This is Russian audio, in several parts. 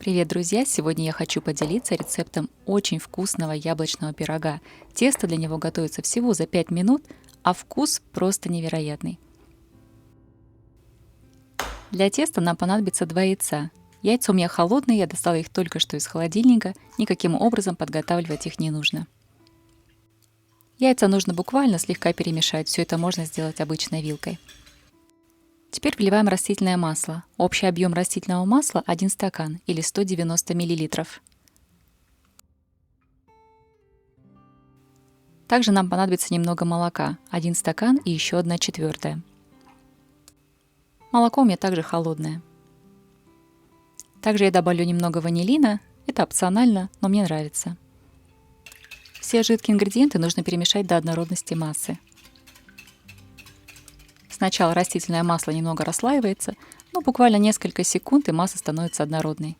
Привет, друзья! Сегодня я хочу поделиться рецептом очень вкусного яблочного пирога. Тесто для него готовится всего за 5 минут, а вкус просто невероятный. Для теста нам понадобится 2 яйца. Яйца у меня холодные, я достала их только что из холодильника, никаким образом подготавливать их не нужно. Яйца нужно буквально слегка перемешать, все это можно сделать обычной вилкой. Теперь вливаем растительное масло. Общий объем растительного масла 1 стакан или 190 мл. Также нам понадобится немного молока, 1 стакан и еще 1/4. Молоко у меня также холодное. Также я добавлю немного ванилина, это опционально, но мне нравится. Все жидкие ингредиенты нужно перемешать до однородности массы. Сначала растительное масло немного расслаивается, но буквально несколько секунд и масса становится однородной.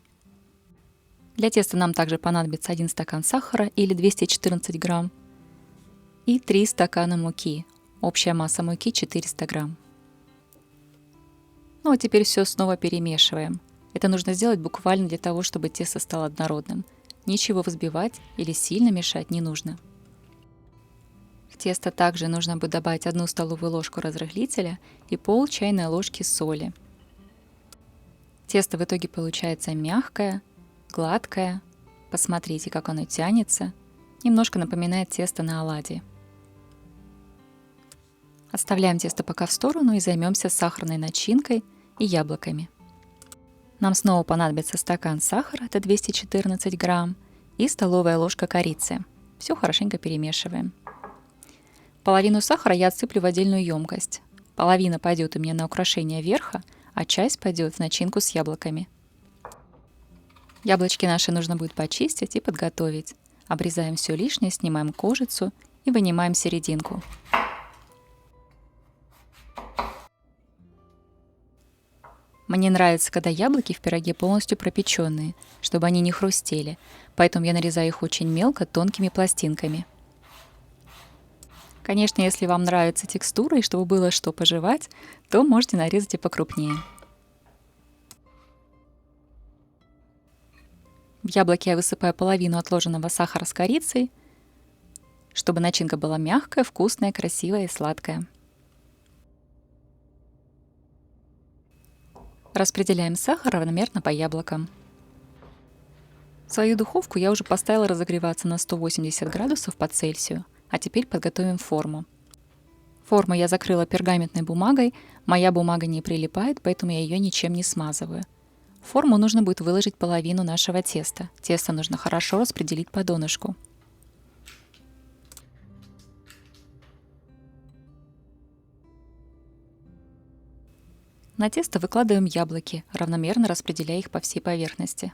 Для теста нам также понадобится 1 стакан сахара или 214 грамм и 3 стакана муки. Общая масса муки 400 грамм. Ну а теперь все снова перемешиваем. Это нужно сделать буквально для того, чтобы тесто стало однородным. Ничего взбивать или сильно мешать не нужно. В тесто также нужно будет добавить 1 столовую ложку разрыхлителя и пол чайной ложки соли. Тесто в итоге получается мягкое, гладкое. Посмотрите, как оно тянется. Немножко напоминает тесто на оладьи. Отставляем тесто пока в сторону и займемся сахарной начинкой и яблоками. Нам снова понадобится стакан сахара, это 214 грамм, и столовая ложка корицы. Все хорошенько перемешиваем. Половину сахара я отсыплю в отдельную емкость. Половина пойдет у меня на украшение верха, а часть пойдет в начинку с яблоками. Яблочки наши нужно будет почистить и подготовить. Обрезаем все лишнее, снимаем кожицу и вынимаем серединку. Мне нравится, когда яблоки в пироге полностью пропеченные, чтобы они не хрустели, поэтому я нарезаю их очень мелко, тонкими пластинками. Конечно, если вам нравится текстура и чтобы было что пожевать, то можете нарезать и покрупнее. В яблоки я высыпаю половину отложенного сахара с корицей, чтобы начинка была мягкая, вкусная, красивая и сладкая. Распределяем сахар равномерно по яблокам. Свою духовку я уже поставила разогреваться на 180 градусов по Цельсию. А теперь подготовим форму. Форму я закрыла пергаментной бумагой, моя бумага не прилипает, поэтому я ее ничем не смазываю. В форму нужно будет выложить половину нашего теста. Тесто нужно хорошо распределить по донышку. На тесто выкладываем яблоки, равномерно распределяя их по всей поверхности.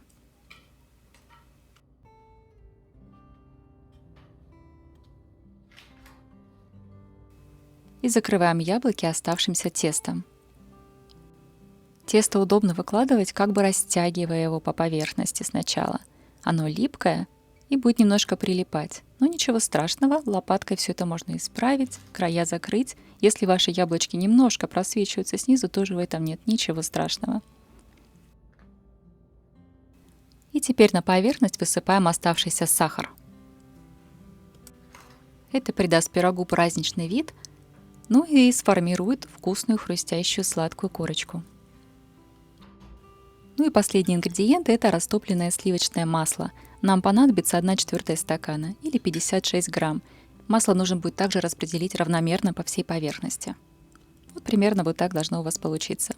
И закрываем яблоки оставшимся тестом. Тесто удобно выкладывать, как бы растягивая его по поверхности сначала. Оно липкое и будет немножко прилипать. Но ничего страшного, лопаткой все это можно исправить, края закрыть. Если ваши яблочки немножко просвечиваются снизу, тоже в этом нет ничего страшного. И теперь на поверхность высыпаем оставшийся сахар. Это придаст пирогу праздничный вид, ну и сформирует вкусную хрустящую сладкую корочку. Ну и последний ингредиент — это растопленное сливочное масло. Нам понадобится 1/4 стакана или 56 грамм. Масло нужно будет также распределить равномерно по всей поверхности. Вот примерно вот так должно у вас получиться.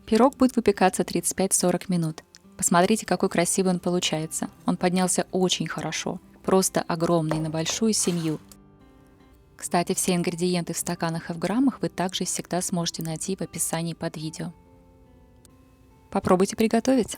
Пирог будет выпекаться 35-40 минут. Посмотрите, какой красивый он получается. Он поднялся очень хорошо, просто огромный на большую семью. Кстати, все ингредиенты в стаканах и в граммах вы также всегда сможете найти в описании под видео. Попробуйте приготовить.